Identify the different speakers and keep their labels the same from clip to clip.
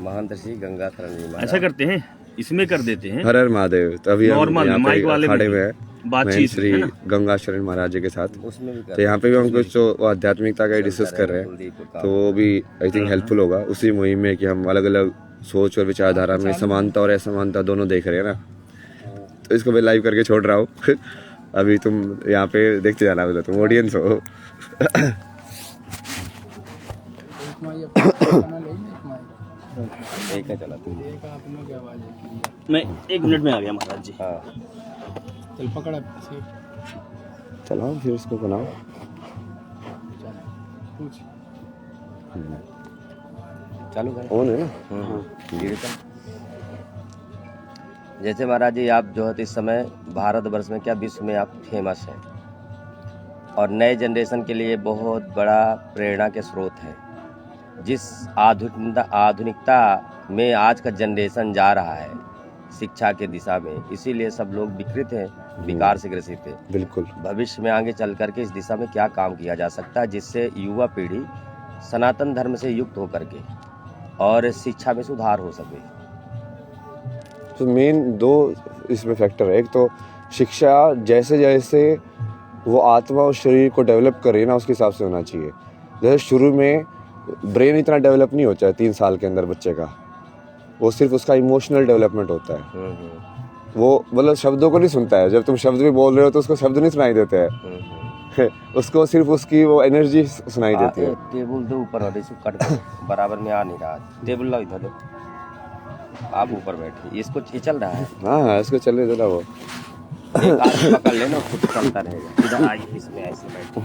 Speaker 1: महंत श्री गंगा शरण जी महाराज।
Speaker 2: ऐसा करते हैं, इसमें कर देते हैं
Speaker 3: हर हर महादेव। तभी हम
Speaker 2: नॉर्मल
Speaker 3: यहाँ
Speaker 2: माइक वाले
Speaker 3: पे खड़े
Speaker 2: में
Speaker 3: हुए हैं
Speaker 2: बातचीत
Speaker 3: श्री
Speaker 2: है ना?
Speaker 3: गंगा शरण महाराज जी के साथ।
Speaker 1: उसमें भी
Speaker 3: तो यहाँ पे भी हम कुछ जो आध्यात्मिकता का डिस्कस कर रहे हैं, तो वो भी आई थिंक हेल्पफुल होगा उसी मुहिम में कि हम अलग अलग सोच और विचारधारा में समानता और असमानता दोनों देख रहे हैं ना। तो इसको मैं लाइव करके छोड़ रहा हूँ अभी तुम यहाँ पे देखते जाना, बोलो तुम ऑडियंस हो।
Speaker 1: एक है चला तू।
Speaker 2: मैं 1 मिनट में आ गया महाराज जी।
Speaker 1: हाँ
Speaker 4: चल पकड़ा
Speaker 3: चलाओ फिर इसको बनाओ।
Speaker 4: कुछ
Speaker 1: चालू कर।
Speaker 3: ऑन है ना।
Speaker 1: धीरे चल। जैसे महाराज जी आप जो है इस समय भारतवर्ष में क्या विश्व में आप फेमस हैं और नए जनरेशन के लिए बहुत बड़ा प्रेरणा के स्रोत हैं। जिस आधुनिकता में आज का जनरेशन जा रहा है शिक्षा के दिशा में, इसीलिए सब लोग विकृत हैं, विकार से ग्रसित है।
Speaker 3: बिल्कुल।
Speaker 1: भविष्य में आगे चल करके इस दिशा में क्या काम किया जा सकता है जिससे युवा पीढ़ी सनातन धर्म से युक्त होकर के और शिक्षा में सुधार हो सके।
Speaker 3: तो मेन 2 इसमें फैक्टर है। एक तो शिक्षा जैसे जैसे वो आत्मा और शरीर को डेवलप कर रही है ना, उसके हिसाब से होना चाहिए। जैसे शुरू में ब्रेन इतना डेवलप नहीं होता है 3 साल के अंदर बच्चे का, वो सिर्फ उसका इमोशनल डेवलपमेंट होता है। वो मतलब शब्दों को नहीं सुनता है। जब तुम शब्द भी बोल रहे हो तो उसको शब्द नहीं सुनाई देते हैं उसको सिर्फ उसकी वो एनर्जी सुनाई देती है।
Speaker 1: टेबल दो ऊपर वाले से कट बराबर में आ नहीं रहा। टेबल लो इधर दो, आप ऊपर बैठे, इसको ये चल रहा है।
Speaker 3: हाँ इसको चलने देना। वो
Speaker 1: एक हाथ पकड़ लेना, खुद चलता रहेगा। इधर आइए, इसमें ऐसे बैठो।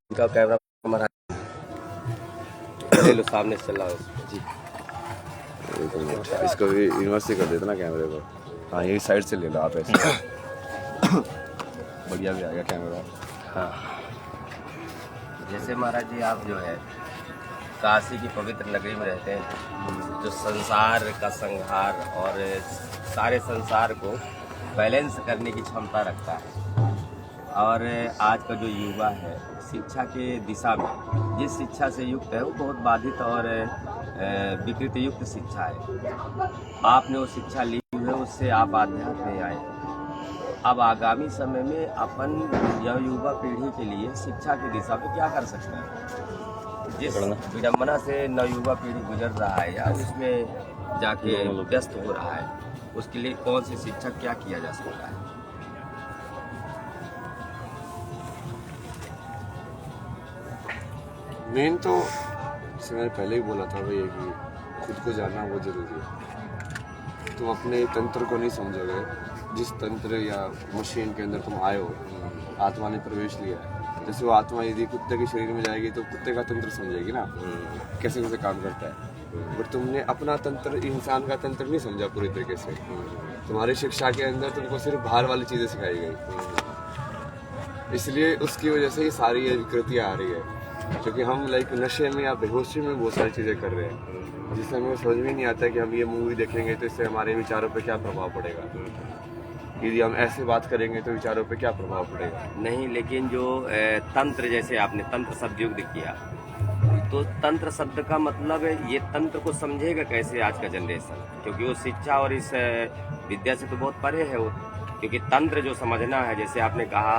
Speaker 1: इनका कैमरा हमारा ले लो, सामने से चल रहा है जी।
Speaker 3: इसको भी यूनिवर्सिटी कर देते ना कैमरे को। हाँ यही साइड से ले लो आप ऐसे बढ़िया भी आएगा कैमरा।
Speaker 1: हाँ जैसे महाराज जी आप जो है काशी की पवित्र नगरी में रहते हैं, जो संसार का संहार और सारे संसार को बैलेंस करने की क्षमता रखता है। और आज का जो युवा है शिक्षा के दिशा में जिस शिक्षा से युक्त है वो बहुत बाधित और विकृत युक्त शिक्षा है। आपने वो शिक्षा ली है, उससे आप आध्यात्म में आए। अब आगामी समय में अपन या युवा पीढ़ी के लिए शिक्षा की दिशा में क्या कर सकते हैं? जिस विडम्बना से नवयुवा पीढ़ी गुजर रहा है या उसमें जाके व्यस्त हो रहा है, उसके लिए कौन सी शिक्षा क्या किया जा सकता है?
Speaker 3: मेन तो जैसे मैंने पहले ही बोला था भैया कि खुद को जानना वो जरूरी है। तुम अपने तंत्र को नहीं समझोगे, जिस तंत्र या मशीन के अंदर तुम आए हो, आत्मा ने प्रवेश लिया है। जैसे वो आत्मा यदि कुत्ते के शरीर में जाएगी तो कुत्ते का तंत्र समझेगी ना कैसे कैसे काम करता है। बट तुमने अपना तंत्र, इंसान का तंत्र नहीं समझा पूरी तरीके से। तुम्हारी शिक्षा के अंदर तुमको सिर्फ बाहर वाली चीज़ें सिखाई गई, इसलिए उसकी वजह से ही सारी ये विकृतियाँ आ रही है। क्योंकि हम लाइक नशे में या बेहोशी में बहुत सारी चीज़ें कर रहे हैं, जिससे हमें समझ में नहीं आता कि हम ये मूवी देखेंगे तो इससे हमारे विचारों पे क्या प्रभाव पड़ेगा, यदि हम ऐसे बात करेंगे तो विचारों पे क्या प्रभाव पड़ेगा।
Speaker 1: नहीं, लेकिन जो तंत्र, जैसे आपने तंत्र शब्द युक्त किया, तो तंत्र शब्द का मतलब है ये तंत्र को समझेगा कैसे आज का जनरेशन? क्योंकि वो शिक्षा और इस विद्या से तो बहुत परे है वो। क्योंकि तंत्र जो समझना है, जैसे आपने कहा,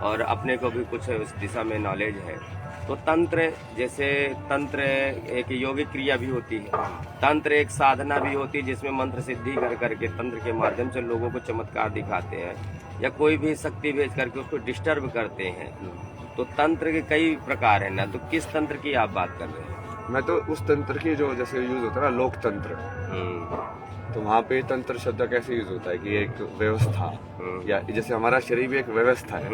Speaker 1: और अपने को भी कुछ उस दिशा में नॉलेज है, तो तंत्र, जैसे तंत्र एक योगिक क्रिया भी होती है, तंत्र एक साधना भी होती है जिसमें मंत्र सिद्धि कर करके तंत्र के माध्यम से लोगों को चमत्कार दिखाते हैं या कोई भी शक्ति भेज करके उसको डिस्टर्ब करते हैं। तो तंत्र के कई प्रकार है ना, तो किस तंत्र की आप बात कर रहे हैं?
Speaker 3: मैं तो उस तंत्र की जो जैसे यूज होता है ना, लोक तंत्र, तो वहाँ पे तंत्र शब्द कैसे यूज होता है कि एक व्यवस्था, या जैसे हमारा शरीर भी एक व्यवस्था है,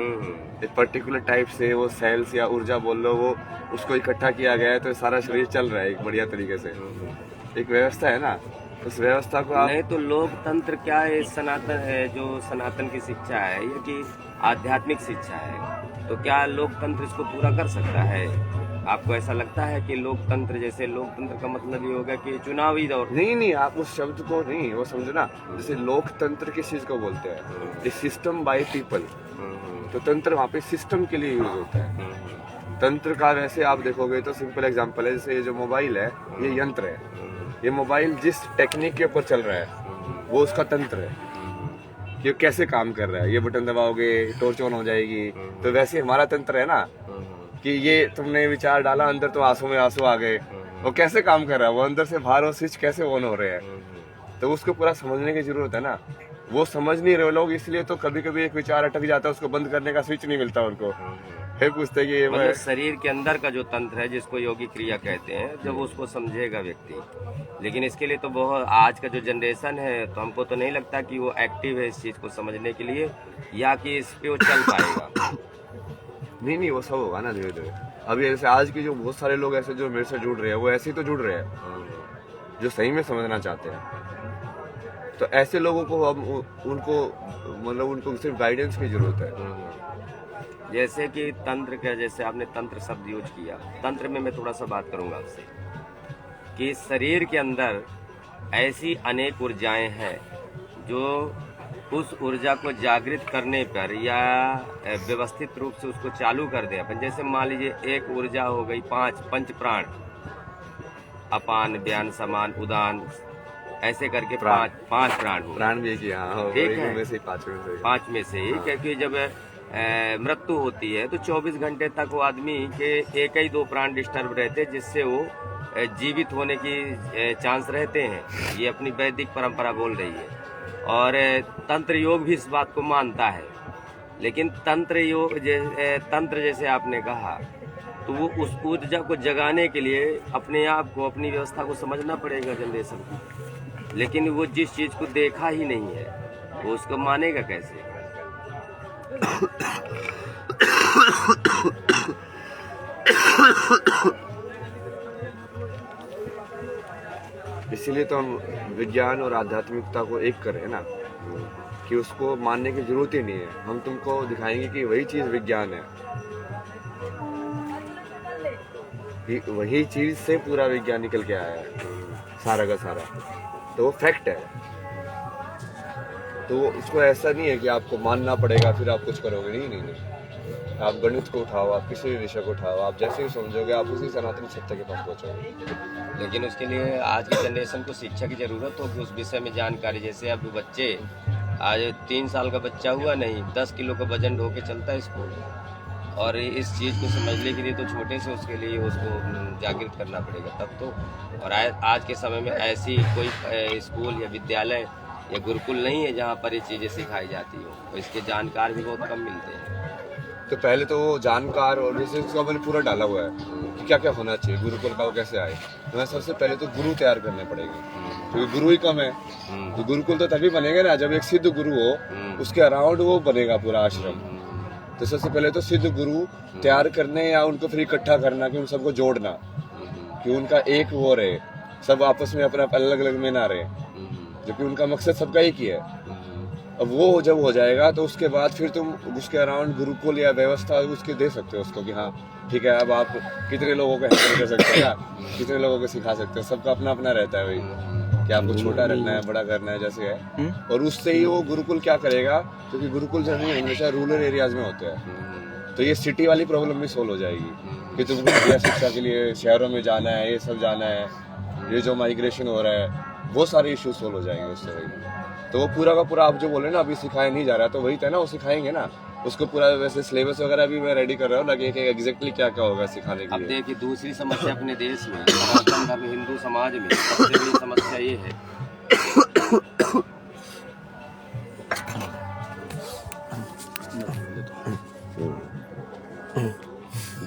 Speaker 3: एक पर्टिकुलर टाइप से वो सेल्स या ऊर्जा बोल लो, वो उसको इकट्ठा किया गया है तो सारा शरीर चल रहा है एक बढ़िया तरीके से। एक व्यवस्था है ना, उस व्यवस्था को आप
Speaker 1: नहीं तो लोकतंत्र क्या है? सनातन है, जो सनातन की शिक्षा है या कि आध्यात्मिक शिक्षा है, तो क्या लोकतंत्र इसको पूरा कर सकता है? आपको ऐसा लगता है कि लोकतंत्र, जैसे लोकतंत्र का मतलब ये होगा कि चुनावी दौर?
Speaker 3: नहीं, आप उस शब्द को नहीं, वो समझो ना, जैसे लोकतंत्र किस चीज को बोलते हैं, सिस्टम बाय पीपल, तो तंत्र वहाँ पे सिस्टम के लिए यूज होता है। तंत्र का वैसे आप देखोगे तो सिंपल एग्जांपल है, जैसे ये जो मोबाइल है ये यंत्र है, ये मोबाइल जिस टेक्निक के ऊपर चल रहा है वो उसका तंत्र है, ये कैसे काम कर रहा है। ये बटन दबाओगे टॉर्च ऑन हो जाएगी, तो वैसे हमारा तंत्र है ना कि ये तुमने विचार डाला अंदर तो आंसू में आंसू आ गए, वो कैसे काम कर रहा है, वो अंदर से बाहर वो स्विच कैसे ऑन हो रहे हैं, तो उसको पूरा समझने की जरूरत है ना। वो समझ नहीं रहे लोग, इसलिए तो कभी कभी एक विचार अटक जाता है, उसको बंद करने का स्विच नहीं मिलता उनको, फिर पूछते कि
Speaker 1: मतलब शरीर के अंदर का जो तंत्र है जिसको योगी क्रिया कहते हैं, जब उसको समझेगा व्यक्ति। लेकिन इसके लिए तो बहुत आज का जो जनरेशन है, तो हमको तो नहीं लगता कि वो एक्टिव है इस चीज को समझने के लिए, या कि इस पे वो चल पाएगा।
Speaker 3: नहीं वो सब होगा ना धीरे धीरे। अभी जैसे आज के जो बहुत सारे लोग ऐसे जो मेरे से जुड़ रहे हैं, वो ऐसे ही तो जुड़ रहे हैं जो सही में समझना चाहते हैं। तो ऐसे लोगों को हम उनको मतलब उनको सिर्फ गाइडेंस की जरूरत है।
Speaker 1: जैसे कि तंत्र का, जैसे आपने तंत्र शब्द यूज किया, तंत्र में मैं थोड़ा सा बात करूंगा आपसे कि शरीर के अंदर ऐसी अनेक ऊर्जाएं हैं जो उस ऊर्जा को जागृत करने पर या व्यवस्थित रूप से उसको चालू कर दे अपन। जैसे मान लीजिए एक ऊर्जा हो गई पंच प्राण, अपान व्यान समान उदान, ऐसे करके पांच प्राण हो,
Speaker 3: प्राण भी किया
Speaker 1: ठीक है,
Speaker 3: में से पांच में से
Speaker 1: ही। क्योंकि जब मृत्यु होती है तो 24 घंटे तक वो आदमी के एक ही 2 प्राण डिस्टर्ब रहते, जिससे वो जीवित होने की चांस रहते हैं। ये अपनी वैदिक परंपरा बोल रही है, और तंत्र योग भी इस बात को मानता है। लेकिन तंत्र जैसे आपने कहा, तो वो उस ऊर्जा को जगाने के लिए अपने आप को, अपनी व्यवस्था को समझना पड़ेगा जनरेशन को। लेकिन वो जिस चीज को देखा ही नहीं है, वो उसको मानेगा कैसे?
Speaker 3: इसीलिए तो हम विज्ञान और आध्यात्मिकता को एक करें ना, कि उसको मानने की जरूरत ही नहीं है। हम तुमको दिखाएंगे कि वही चीज विज्ञान है, कि वही चीज से पूरा विज्ञान निकल के आया है सारा का सारा, तो वो फैक्ट है। तो उसको ऐसा नहीं है कि आपको मानना पड़ेगा फिर आप कुछ करोगे, नहीं। आप गणित को उठाओ, आप किसी भी विषय को उठाओ, आप जैसे ही समझोगे आप उसी सनातन सत्य के पास पहुंचोगे।
Speaker 1: लेकिन उसके लिए आज की जनरेशन को शिक्षा की जरूरत होगी, उस विषय में जानकारी। जैसे अब बच्चे, आज 3 साल का बच्चा हुआ नहीं, 10 किलो का वजन ढो के चलता है स्कूल, और इस चीज़ को समझने के लिए तो छोटे से उसके लिए उसको जागृत करना पड़ेगा तब तो। और आज के समय में ऐसी कोई स्कूल या विद्यालय या गुरुकुल नहीं है जहाँ पर ये चीज़ें सिखाई जाती हो, तो इसके जानकार भी बहुत कम मिलते हैं।
Speaker 3: तो पहले तो वो जानकार और जैसे उसका मैंने पूरा डाला हुआ है कि क्या क्या होना चाहिए गुरुकुल का, वो कैसे आए। तो सबसे पहले तो गुरु तैयार करने पड़ेंगे, क्योंकि गुरु ही कम है। तो गुरुकुल तो तभी बनेगा ना जब एक सिद्ध गुरु हो, उसके अराउंड वो बनेगा पूरा आश्रम। तो सबसे पहले तो सिद्ध गुरु तैयार करने या उनको फिर इकट्ठा करना, कि उन सबको जोड़ना, कि उनका एक वो रहे, सब आपस में अपना अलग अलग में ना रहे, जबकि उनका मकसद सबका एक ही है। अब वो जब हो जाएगा तो उसके बाद फिर तुम उसके अराउंड गुरुकुल या व्यवस्था उसकी दे सकते हो उसको, कि हाँ ठीक है, अब आप कितने लोगों को हैंडल कर सकते हो, कितने लोगों को सिखा सकते हो। सबका अपना अपना रहता है भाई, कि आपको छोटा रखना है, बड़ा करना है, जैसे है। और उससे ही वो गुरुकुल क्या करेगा, क्योंकि गुरुकुल जो है हमेशा रूरल एरियाज में होते हैं, तो ये सिटी वाली प्रॉब्लम भी सोल्व हो जाएगी, कि तुमको शिक्षा के लिए शहरों में जाना है, ये सब जाना है, ये जो माइग्रेशन हो रहा है, वो सारे इश्यूज सोल्व हो जाएंगे उससे भाई। तो वो पूरा का पूरा आप जो बोले ना अभी सिखाया नहीं जा रहा, तो वही था ना, वो सिखाएंगे ना उसको पूरा। वैसे सिलेबस वगैरह भी मैं रेडी कर रहा हूँ ना, कि एग्जैक्टली क्या क्या होगा सिखाने के लिए।
Speaker 1: अब देखिए, दूसरी समस्या अपने देश में, सनातन धर्म हिंदू समाज में सबसे बड़ी समस्या ये है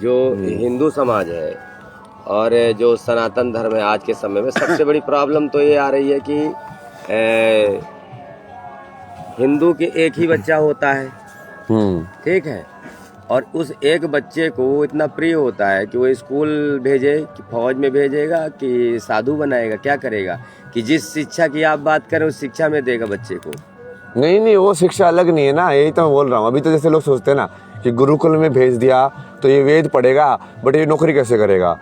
Speaker 1: जो हिंदू समाज है और जो सनातन धर्म है, आज के समय में सबसे बड़ी प्रॉब्लम तो ये आ रही है कि हिंदू के एक ही बच्चा होता है, ठीक है, और उस एक बच्चे को इतना प्रिय होता है कि वो स्कूल भेजे, कि फौज में भेजेगा, कि साधु बनाएगा, क्या करेगा, कि जिस शिक्षा की आप बात करें उस शिक्षा में देगा बच्चे को।
Speaker 3: नहीं, वो शिक्षा अलग नहीं है ना, यही तो मैं बोल रहा हूँ। अभी तो जैसे लोग सोचते हैं ना कि गुरुकुल में भेज दिया तो ये वेद पढ़ेगा, बट ये नौकरी कैसे करेगा।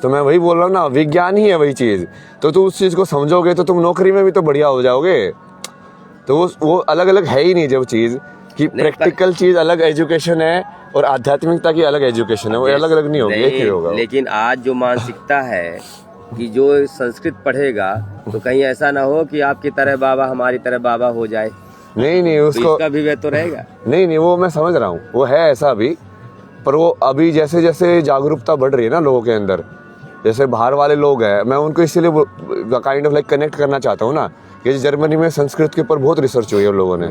Speaker 3: तो मैं वही बोल रहा हूँ ना, विज्ञान ही है वही चीज। तो तुम उस चीज को समझोगे तो तुम नौकरी में भी तो बढ़िया हो जाओगे। तो वो अलग अलग है ही नहीं जब चीज, कि प्रैक्टिकल चीज अलग एजुकेशन है और आध्यात्मिकता की अलग एजुकेशन है, वो अलग अलग नहीं होगी, एक ही होगा।
Speaker 1: लेकिन आज जो मानसिकता है कि जो संस्कृत पढ़ेगा तो कहीं ऐसा ना हो कि आपकी तरह बाबा हमारी तरह बाबा हो जाए,
Speaker 3: नहीं
Speaker 1: तो
Speaker 3: उसको
Speaker 1: इसका भी वह तो रहेगा।
Speaker 3: नहीं वो मैं समझ रहा हूँ, वो है ऐसा भी, पर वो अभी जैसे जैसे जागरूकता बढ़ रही है ना लोगों के अंदर, जैसे बाहर वाले लोग हैं, मैं उनको इसीलिए काइंड ऑफ लाइक कनेक्ट करना चाहता हूँ ना, कि जर्मनी में संस्कृत के ऊपर बहुत रिसर्च हुई है उन लोगों ने,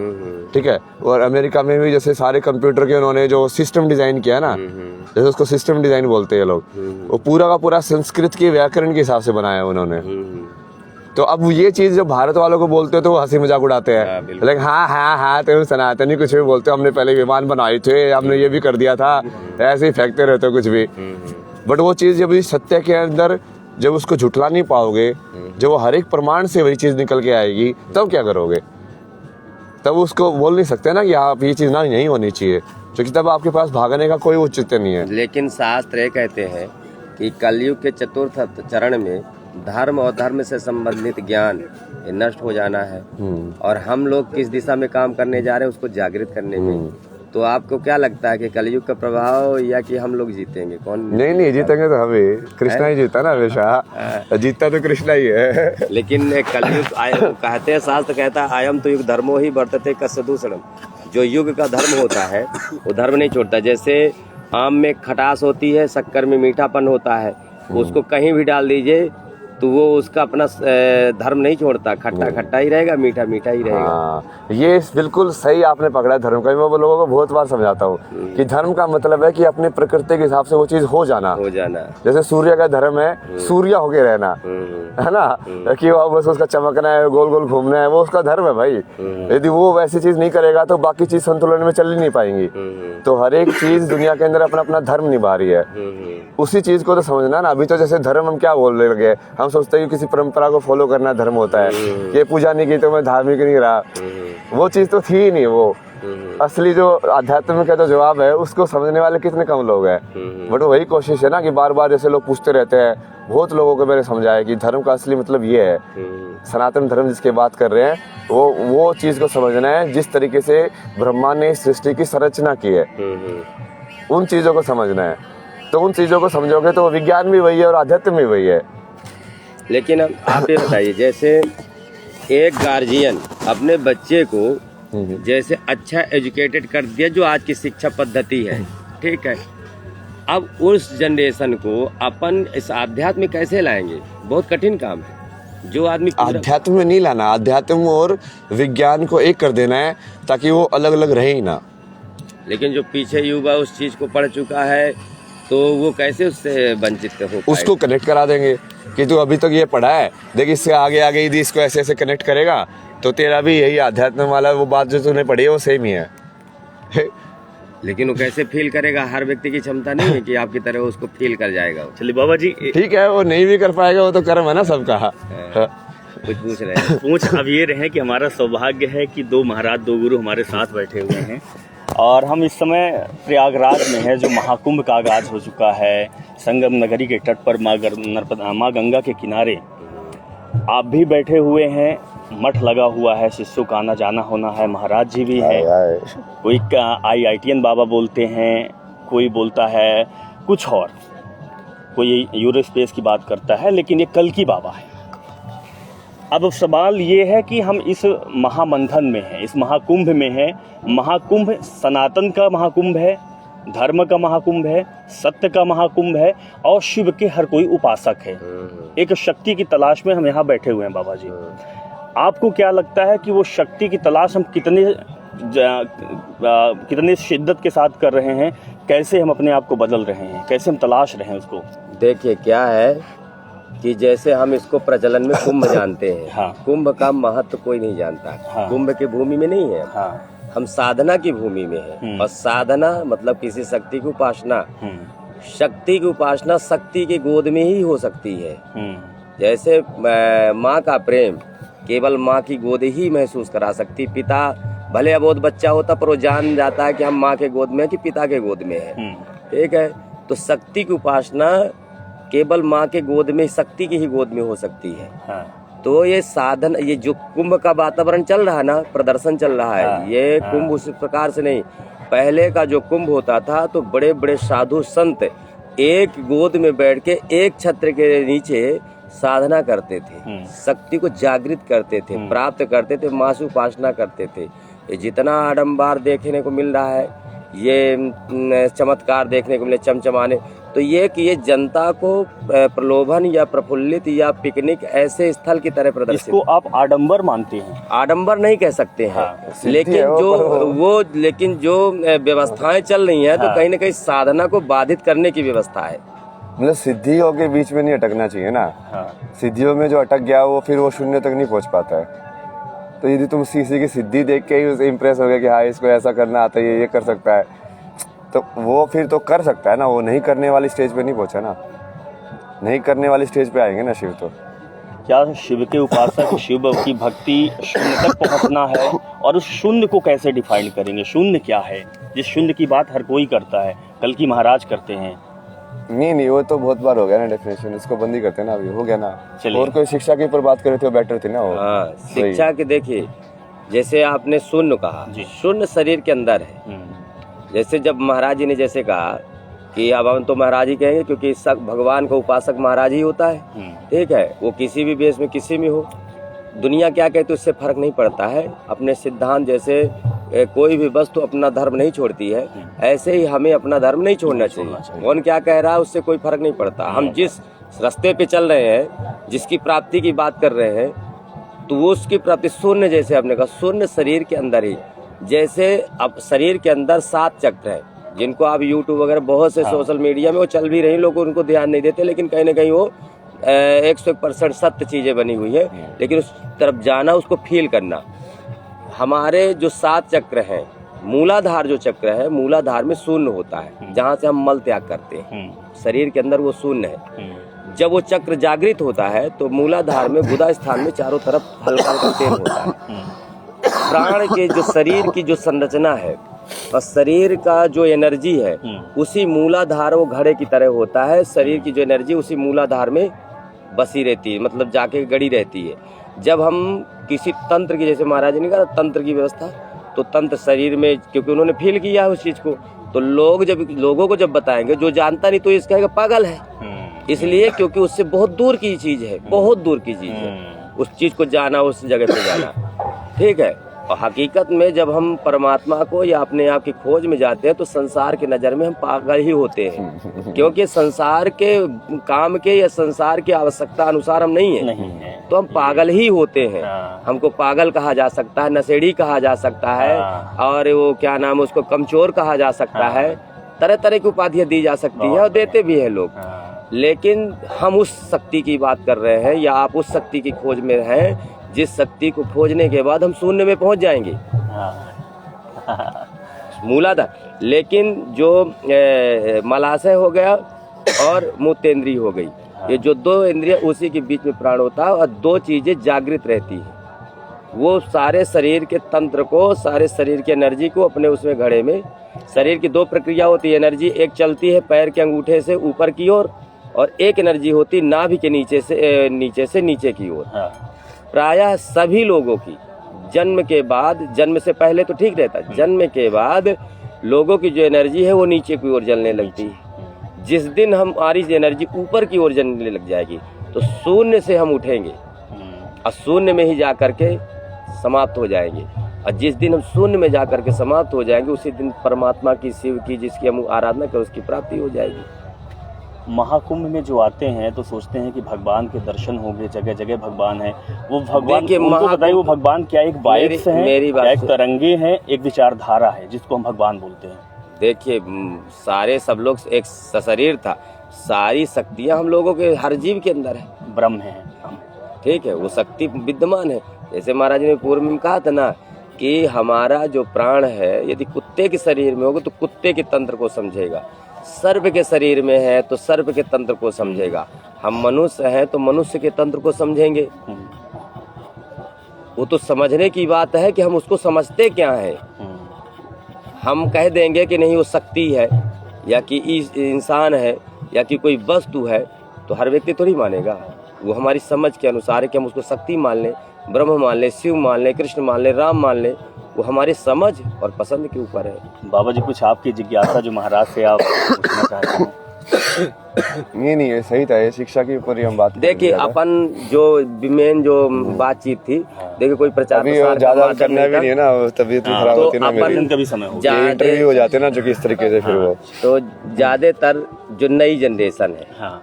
Speaker 3: ठीक है, और अमेरिका में भी जैसे सारे कंप्यूटर के उन्होंने जो सिस्टम डिजाइन किया ना, जैसे उसको सिस्टम डिजाइन बोलते हैं लोग, वो पूरा का पूरा संस्कृत के व्याकरण के हिसाब से बनाया उन्होंने। तो अब ये चीज जो भारत वालों को बोलते हो तो वो हंसी मजाक उड़ाते हैं, लेकिन हाँ तुम सनातनी कुछ भी बोलते हो, हमने पहले विमान बनाए थे, हमने ये भी कर दिया था, ऐसे ही फेंकते रहते हो कुछ भी। बट वो चीज जब सत्य के अंदर जब उसको झुठला नहीं पाओगे, जब वो हर एक प्रमाण से वही चीज निकल के आएगी, तब क्या करोगे? तब उसको बोल नहीं सकते ना कि आप ये चीज ना नहीं होनी चाहिए, क्योंकि तब आपके पास भागने का कोई औचित्य नहीं है।
Speaker 1: लेकिन शास्त्र ये कहते हैं कि कलयुग के चतुर्थ चरण में धर्म और धर्म से संबंधित ज्ञान ये नष्ट हो जाना है, और हम लोग किस दिशा में काम करने जा रहे हैं उसको जागृत करने में। तो आपको क्या लगता है कि कलयुग का प्रभाव या कि हम लोग जीतेंगे? कौन?
Speaker 3: नहीं जीतेंगे तो हमें, कृष्णा ही जीता ना हमेशा, जीता तो कृष्णा ही है।
Speaker 1: लेकिन कलयुग कहते हैं, शास्त्र कहता है आयम तो युग धर्मो ही वर्तते कस्य दूषणम। जो युग का धर्म होता है वो धर्म नहीं छोड़ता। जैसे आम में खटास होती है, शक्कर में मीठापन होता है, उसको कहीं भी डाल दीजिए तो वो उसका अपना धर्म नहीं छोड़ता, खट्टा खट्टा ही रहेगा, मीठा मीठा ही रहेगा।
Speaker 3: हाँ, ये बिल्कुल सही आपने पकड़ा धर्म का। मैं लोगों को बहुत बार समझाता हूँ कि धर्म का मतलब है कि अपने प्रकृति के हिसाब से वो चीज हो जाना। जैसे सूर्य का धर्म है सूर्य होके रहना, है ना, कि वो बस उसका चमकना है, गोल गोल घूमना है, वो उसका धर्म है भाई। यदि वो वैसी चीज नहीं करेगा तो बाकी चीज संतुलन में चल ही नहीं पाएंगी। तो हर एक चीज दुनिया के अंदर अपना अपना धर्म निभा रही है, उसी चीज को तो समझना ना। अभी तो जैसे धर्म हम क्या बोलने लगे, हम सोचते हैं कि किसी परंपरा को फॉलो करना धर्म होता है, ये पूजा नहीं की तो मैं धार्मिक नहीं रहा। वो चीज तो थी ही नहीं। वो असली जो आध्यात्म का जो जवाब है उसको समझने वाले कितने कम लोग हैं। बट वही कोशिश है ना कि बार बार जैसे लोग पूछते रहते हैं, बहुत लोगों को मैंने समझाया कि धर्म का असली मतलब ये है, सनातन धर्म जिसकी बात कर रहे हैं वो चीज को समझना है। जिस तरीके से ब्रह्मा ने सृष्टि की संरचना की है उन चीजों को समझना है। तो उन चीजों को समझोगे तो विज्ञान भी वही है और आध्यात्म भी वही है।
Speaker 1: लेकिन आप ये बताइए, जैसे एक गार्जियन अपने बच्चे को जैसे अच्छा एजुकेटेड कर दिया, जो आज की शिक्षा पद्धति है, ठीक है, अब उस जनरेशन को अपन इस आध्यात्म में कैसे लाएंगे? बहुत कठिन काम है। जो आदमी
Speaker 3: आध्यात्म में नहीं लाना, आध्यात्म और विज्ञान को एक कर देना है ताकि वो अलग अलग रहे ही ना।
Speaker 1: लेकिन जो पीछे युवा उस चीज को पढ़ चुका है तो वो कैसे उससे वंचित हो पाएगा? उसको
Speaker 3: कनेक्ट करा देंगे कि तू अभी तक ये पढ़ा है, देख इससे आगे आगे यदि इसको ऐसे ऐसे कनेक्ट करेगा तो तेरा भी यही आध्यात्म वाला वो बात जो तूने पढ़ी है वो सेम ही है।
Speaker 1: लेकिन वो कैसे फील करेगा? हर व्यक्ति की क्षमता नहीं है कि आपकी तरह उसको फील कर जाएगा।
Speaker 2: चलिए बाबा जी,
Speaker 3: ठीक है, वो नहीं भी कर पाएगा, वो तो कर्म है ना सबका।
Speaker 1: कुछ पूछ रहे हैं?
Speaker 2: पूछ अब ये रहे कि हमारा सौभाग्य है कि दो महाराज, दो गुरु हमारे साथ बैठे हुए हैं, और हम इस समय प्रयागराज में है, जो महाकुंभ का आगाज हो चुका है। संगम नगरी के तट पर माँ गंगा के किनारे आप भी बैठे हुए हैं, मठ लगा हुआ है, शिष्यों का आना जाना होना है, महाराज जी भी हैं। कोई IITN बाबा बोलते हैं, कोई बोलता है कुछ और, कोई यूरोस्पेस की बात करता है, लेकिन ये कल की बाबा है। अब सवाल ये है कि हम इस महामंथन में हैं, इस महाकुंभ में हैं। महाकुंभ सनातन का महाकुंभ है, धर्म का महाकुंभ है, सत्य का महाकुंभ है, और शिव के हर कोई उपासक है। एक शक्ति की तलाश में हम यहाँ बैठे हुए हैं। बाबा जी, आपको क्या लगता है कि वो शक्ति की तलाश हम कितने शिद्दत के साथ कर रहे हैं? कैसे हम अपने आप को बदल रहे हैं? कैसे हम तलाश रहे हैं उसको?
Speaker 1: देखिए, क्या है कि जैसे हम इसको प्रचलन में कुंभ जानते हैं।
Speaker 2: हाँ।
Speaker 1: कुंभ का महत्व कोई नहीं जानता।
Speaker 2: हाँ।
Speaker 1: कुंभ की भूमि में नहीं है।
Speaker 2: हाँ।
Speaker 1: हम साधना की भूमि में है। और साधना मतलब किसी शक्ति की उपासना। शक्ति की उपासना शक्ति की गोद में ही हो सकती है। जैसे माँ का प्रेम केवल माँ की गोद ही महसूस करा सकती। पिता भले अबोध बच्चा होता पर वो जान जाता है कि हम माँ के गोद में है कि पिता के गोद में है। ठीक है, तो शक्ति की उपासना केवल माँ के गोद में, शक्ति की ही गोद में हो सकती है। तो ये साधन, ये जो कुंभ का वातावरण चल रहा है ना, प्रदर्शन चल रहा है, ये कुंभ उस प्रकार से नहीं। पहले का जो कुंभ होता था तो बड़े बड़े साधु संत एक गोद में बैठ के एक छत्र के नीचे साधना करते थे, शक्ति को जागृत करते थे, प्राप्त करते थे, मासु उपासना करते थे। ये जितना आडंबर देखने को मिल रहा है, ये चमत्कार देखने को मिले, चमचमाने, तो ये कि ये जनता को प्रलोभन या प्रफुल्लित या पिकनिक ऐसे स्थल की तरह प्रदर्शित।
Speaker 2: इसको आप आडंबर मानते हैं?
Speaker 1: आडंबर नहीं कह सकते हैं, लेकिन जो व्यवस्थाएं चल रही हैं, तो कहीं ना कहीं साधना को बाधित करने की व्यवस्था है।
Speaker 3: मतलब सिद्धियों के बीच में नहीं अटकना चाहिए ना। सिद्धियों में जो अटक गया वो फिर वो शून्य तक नहीं पहुंच पाता है। तो यदि तुम किसी की सिद्धि देख के ही उसे इम्प्रेस हो गया कि हाँ इसको ऐसा करना आता है, ये कर सकता है, तो वो फिर तो कर सकता है ना, वो नहीं करने वाली स्टेज पे नहीं पहुंचा ना। नहीं करने वाली स्टेज पे आएंगे ना शिव। तो
Speaker 2: क्या शिव के उपासक, शिव की भक्ति शून्य तक पहुंचना है? और उस शून्य को कैसे डिफाइन करेंगे? शून्य क्या है? जिस शून्य की बात हर कोई करता है, कल की महाराज करते हैं।
Speaker 3: नहीं, वो तो बहुत बार हो गया ना डेफिनेशन, इसको बंद ही करते हैं ना, अभी हो गया ना।
Speaker 2: चलिए।
Speaker 3: और कोई शिक्षा के ऊपर बात करे थे, बेटर थी ना वो।
Speaker 1: हाँ, शिक्षा के देखिए, जैसे आपने शून्य कहा, शून्य शरीर के अंदर है। जैसे जब महाराज जी ने जैसे कहा कि अब हम तो महाराज ही कहेंगे, क्योंकि भगवान का उपासक महाराज ही होता है, ठीक है, वो किसी भी वेश में किसी में हो। दुनिया क्या कहती है उससे फर्क नहीं पड़ता है। अपने सिद्धांत, जैसे कोई भी वस्तु अपना धर्म नहीं छोड़ती है, ऐसे ही हमें अपना धर्म नहीं छोड़ना चाहिए। कौन क्या कह रहा है उससे कोई फर्क नहीं पड़ता। हम जिस रास्ते पे चल रहे हैं, जिसकी प्राप्ति की बात कर रहे हैं, तो वो उसकी प्राप्ति शून्य, जैसे आपने कहा, शून्य शरीर के अंदर ही। जैसे अब शरीर के अंदर 7 चक्र है, जिनको आप यूट्यूब वगैरह बहुत से सोशल मीडिया में वो चल भी रही, लोग उनको ध्यान नहीं देते, लेकिन कहीं ना कहीं वो 101% सत्य चीजें बनी हुई है। लेकिन उस तरफ जाना, उसको फील करना। हमारे जो 7 चक्र हैं, मूलाधार जो चक्र है, मूलाधार में शून्य होता है, जहाँ से हम मल त्याग करते हैं, शरीर के अंदर वो शून्य है। जब वो चक्र जागृत होता है तो मूलाधार में गुदा स्थान में चारों तरफ हल्का हल्का तेल होता है। प्राण के जो शरीर की जो संरचना है और शरीर का जो एनर्जी है, उसी मूलाधार, वो घड़े की तरह होता है। शरीर की जो एनर्जी उसी मूलाधार में बसी रहती है, मतलब जाके गड़ी रहती है। जब हम किसी तंत्र की, जैसे महाराज ने कहा तंत्र की व्यवस्था, तो तंत्र शरीर में, क्योंकि उन्होंने फील किया है उस चीज को, तो लोगों को जब बताएंगे, जो जानता नहीं तो इसका कहेगा पागल है। इसलिए क्योंकि उससे बहुत दूर की चीज है, बहुत दूर की चीज है, उस चीज को जाना, उस जगह पे जाना, ठीक है। और हकीकत में जब हम परमात्मा को या अपने आप की खोज में जाते हैं, तो संसार की नज़र में हम पागल ही होते हैं, क्योंकि संसार के काम के या संसार की आवश्यकता अनुसार हम नहीं है, तो हम पागल ही होते हैं। हमको पागल कहा जा सकता है, नशेड़ी कहा जा सकता है, और वो क्या नाम, उसको कमचोर कहा जा सकता है, तरह तरह की उपाधियाँ दी जा सकती है, और देते भी हैं लोग। लेकिन हम उस शक्ति की बात कर रहे हैं, या आप उस शक्ति की खोज में हैं, जिस शक्ति को खोजने के बाद हम शून्य में पहुंच जाएंगे, मूलाधार। लेकिन जो मलाशय हो गया और मूत्रेंद्रिय हो गई, ये जो 2 इंद्रिय, उसी के बीच में प्राण होता है, और 2 चीजें जागृत रहती है। वो सारे शरीर के तंत्र को, सारे शरीर की एनर्जी को अपने उसमें घड़े में, शरीर की 2 प्रक्रिया होती है एनर्जी, एक चलती है पैर के अंगूठे से ऊपर की ओर, और एक एनर्जी होती नाभि के नीचे से नीचे की ओर। प्रायः सभी लोगों की जन्म के बाद, जन्म से पहले तो ठीक रहता, जन्म के बाद लोगों की जो एनर्जी है वो नीचे की ओर जलने लगती है। जिस दिन हमारी एनर्जी ऊपर की ओर जलने लग जाएगी, तो शून्य से हम उठेंगे और शून्य में ही जा करके समाप्त हो जाएंगे। और जिस दिन हम शून्य में जा करके समाप्त हो जाएंगे, उसी दिन परमात्मा की, शिव की, जिसकी हम आराधना करें, उसकी प्राप्ति हो जाएगी।
Speaker 2: महाकुंभ में जो आते हैं तो सोचते हैं कि भगवान के दर्शन होंगे, जगह जगह भगवान है। वो भगवान, उनको बताइए, वो भगवान क्या एक वाइब्स हैं, एक तरंगे हैं, एक विचारधारा है, जिसको हम भगवान बोलते हैं?
Speaker 1: देखिए, सारे सब लोग एक शरीर था, सारी शक्तियां हम लोगों के, हर जीव के अंदर है,
Speaker 2: ब्रह्म है,
Speaker 1: ठीक है, वो शक्ति विद्यमान है। जैसे महाराज ने पूर्व में कहा था ना कि हमारा जो प्राण है, यदि कुत्ते के शरीर में होगा तो कुत्ते के तंत्र को समझेगा, सर्प के शरीर में है तो सर्प के तंत्र को समझेगा, हम मनुष्य हैं तो मनुष्य के तंत्र को समझेंगे। वो तो समझने की बात है कि हम उसको समझते क्या है। हम कह देंगे कि नहीं वो शक्ति है, या कि इंसान है, या कि कोई वस्तु है, तो हर व्यक्ति थोड़ी मानेगा। वो हमारी समझ के अनुसार है कि हम उसको शक्ति मान लें, ब्रह्म मान लें, शिव मान लें, कृष्ण मान लें, राम मान लें, वो हमारी समझ और पसंद के ऊपर है।
Speaker 2: बाबा जी कुछ आपकी जिज्ञासा जो महाराज से आप पूछना चाहते हैं?
Speaker 3: नहीं ये सही था, ये शिक्षा के ऊपर ही हम बात कर रहे
Speaker 1: देखिए
Speaker 3: थे।
Speaker 1: अपन जो मेन जो बातचीत थी, देखिए कोई प्रचार
Speaker 3: अभी
Speaker 1: प्रसार का
Speaker 3: ज्यादा
Speaker 1: माध्यम
Speaker 3: करना भी
Speaker 1: नहीं
Speaker 3: नहीं है ना, तबीयत भी खराब
Speaker 1: तो
Speaker 3: होती है ना
Speaker 1: अपन
Speaker 3: मेरी।
Speaker 2: दिन का भी समय हो
Speaker 1: जा-
Speaker 3: ये इंटरव्यू हो जाते हैं ना जो कि इस तरीके से फिर वो
Speaker 1: तो ज्यादातर जो नई जनरेशन है,
Speaker 2: हाँ।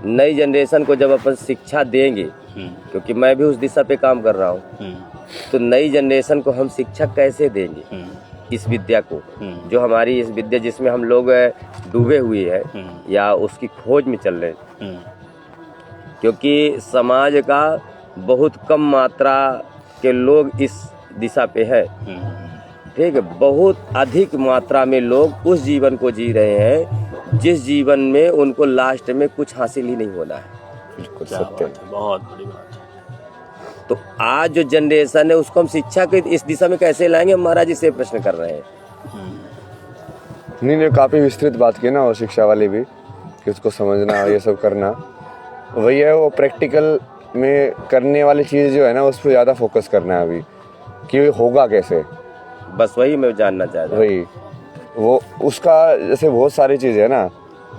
Speaker 1: नई जनरेशन को जब अपन शिक्षा देंगे, क्योंकि मैं भी उस दिशा पे काम कर रहा हूँ, तो नई जनरेशन को हम शिक्षा कैसे देंगे इस विद्या को, जो हमारी इस विद्या जिसमें हम लोग डूबे हुए हैं या उसकी खोज में चल रहे हैं, क्योंकि समाज का बहुत कम मात्रा के लोग इस दिशा पे है, ठीक है। बहुत अधिक मात्रा में लोग उस जीवन को जी रहे हैं जिस जीवन में उनको लास्ट में कुछ हासिल ही नहीं होना है।
Speaker 3: बिल्कुल
Speaker 2: क्या
Speaker 3: सत्य
Speaker 2: बात है, बहुत बड़ी बात है।
Speaker 1: तो आज जो जनरेशन है उसको हम शिक्षा के इस दिशा में कैसे लाएंगे, हम महाराज जी से प्रश्न कर रहे हैं।
Speaker 3: नहीं काफी विस्तृत बात की ना वो शिक्षा वाली भी, कि उसको समझना ये सब करना, वही है वो प्रैक्टिकल में करने वाली चीज जो है ना उस पर ज्यादा फोकस करना है अभी, कि होगा कैसे,
Speaker 1: बस वही मैं जानना चाहता हूँ।
Speaker 3: वही वो उसका जैसे बहुत सारी चीजें है ना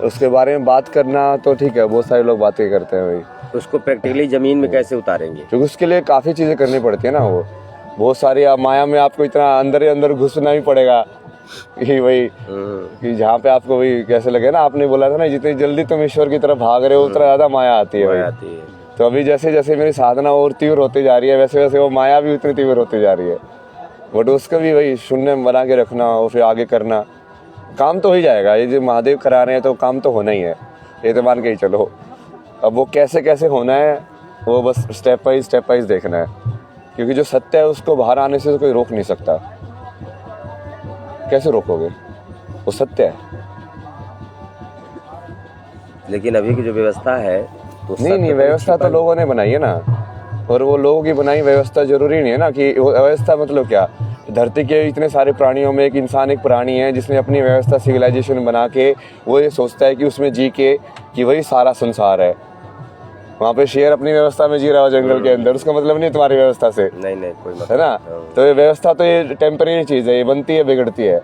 Speaker 3: उसके बारे में बात करना तो ठीक है, बहुत सारे लोग बातें करते हैं वही,
Speaker 1: उसको प्रैक्टिकली जमीन में कैसे उतारेंगे,
Speaker 3: क्योंकि उसके लिए काफी चीजें करनी पड़ती है ना, वो बहुत सारी माया में आपको इतना अंदर ही अंदर घुसना ही पड़ेगा कि वही कि जहाँ पे आपको वही कैसे लगे ना, आपने बोला था ना जितनी जल्दी तुम ईश्वर की तरफ भाग रहे हो उतना ज्यादा माया आती है,
Speaker 1: आती है।
Speaker 3: तो अभी जैसे जैसे मेरी साधना और तीव्र होती जा रही है वैसे वैसे वो माया भी उतनी तीव्र होती जा रही है, बट उसका भी वही शून्य बना के रखना और फिर आगे करना, काम तो हो ही जाएगा। ये जो महादेव करा रहे हैं तो काम तो होना ही है, ये तो मान के ही चलो। अब वो कैसे कैसे होना है वो बस स्टेप वाइज देखना है, क्योंकि जो सत्य है उसको बाहर आने से तो कोई रोक नहीं सकता। कैसे रोकोगे, वो सत्य है।
Speaker 1: लेकिन अभी की जो व्यवस्था है तो
Speaker 3: नहीं व्यवस्था तो लोगों ने बनाई है ना, और वो लोगों की बनाई व्यवस्था जरूरी नहीं है ना कि वो व्यवस्था मतलब क्या, धरती के इतने सारे प्राणियों में एक इंसान एक प्राणी है जिसने अपनी व्यवस्था सिविलाइजेशन बना के वो ये सोचता है कि उसमें जी के कि वही सारा संसार है। वहाँ पे शेर अपनी व्यवस्था में जी रहा हो जंगल के अंदर, उसका मतलब नहीं तुम्हारी व्यवस्था से,
Speaker 1: नहीं कोई मतलब
Speaker 3: है ना। तो ये व्यवस्था तो ये टेम्परेरी चीज है, ये बनती है बिगड़ती है,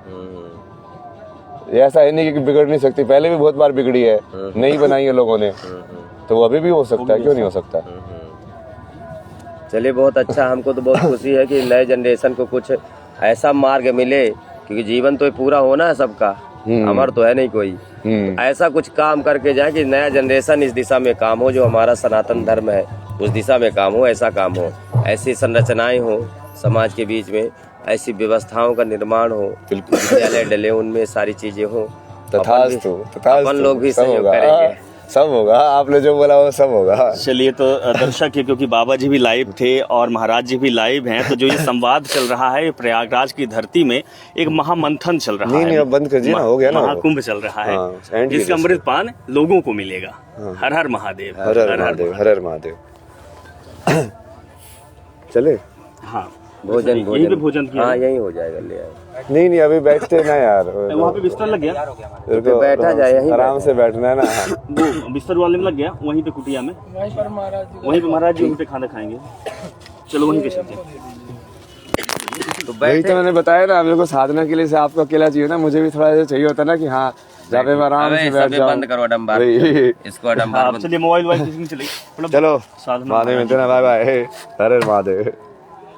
Speaker 3: ये ऐसा है नहीं कि बिगड़ नहीं सकती, पहले भी बहुत बार बिगड़ी है, नहीं बनाई है लोगों ने, तो वो अभी भी हो सकता है, क्यों नहीं हो सकता।
Speaker 1: चलिए बहुत अच्छा, हमको तो बहुत खुशी है कि नए जनरेशन को कुछ ऐसा मार्ग मिले, क्योंकि जीवन तो पूरा होना है सबका, अमर तो है नहीं कोई, ऐसा कुछ काम करके जाए कि नया जनरेशन इस दिशा में काम हो, जो हमारा सनातन धर्म है उस दिशा में काम हो, ऐसा काम हो, ऐसी संरचनाएं हो समाज के बीच में, ऐसी व्यवस्थाओं का निर्माण हो, विद्यालय डले उनमें सारी चीजें हो,
Speaker 3: तथास्तु
Speaker 1: अपन लोग भी सहयोग करेंगे,
Speaker 3: सब होगा, आपने जो बोला वो सब होगा।
Speaker 2: चलिए तो दर्शक है, क्योंकि बाबा जी भी लाइव थे और महाराज जी भी लाइव हैं, तो जो ये संवाद चल रहा है प्रयागराज की धरती में एक महामंथन चल रहा है।
Speaker 3: नहीं अब बंद कर दिया ना, हो गया ना,
Speaker 2: महाकुंभ चल रहा है,
Speaker 3: हाँ,
Speaker 2: जिसका अमृत पान लोगों को मिलेगा। हर हर महादेव,
Speaker 3: हर हर महादेव, हर हर महादेव। चले
Speaker 1: हाँ यहीं पे भोजन किया, हाँ यहीं हो जाएगा, ले आए।
Speaker 3: नहीं अभी बैठते ना यार,
Speaker 2: वहाँ पे बिस्तर लग गया,
Speaker 1: बैठा जाए, यहीं
Speaker 3: आराम से बैठना है ना।
Speaker 2: वो बिस्तर वाले में लग गया, वहीं पे कुटिया में, वहीं पे महाराज जी वहीं पे खाना खाएंगे। चलो वहीं पे चलते हैं।
Speaker 1: तो
Speaker 3: वही तो मैंने बताया ना, मेरे को साधना के लिए से आपको अकेला चाहिए ना, मुझे भी थोड़ा चाहिए होता ना कि हाँ जहाँ पे मैं आराम से बैठ जाऊँ।
Speaker 1: बंद करो अडम्बर, इसको अडम्बर।
Speaker 2: चलिए मोबाइल चलिए
Speaker 3: चलो
Speaker 2: साधना
Speaker 3: महादेव मिलते ना, बाय बाय, हर हर महादेव।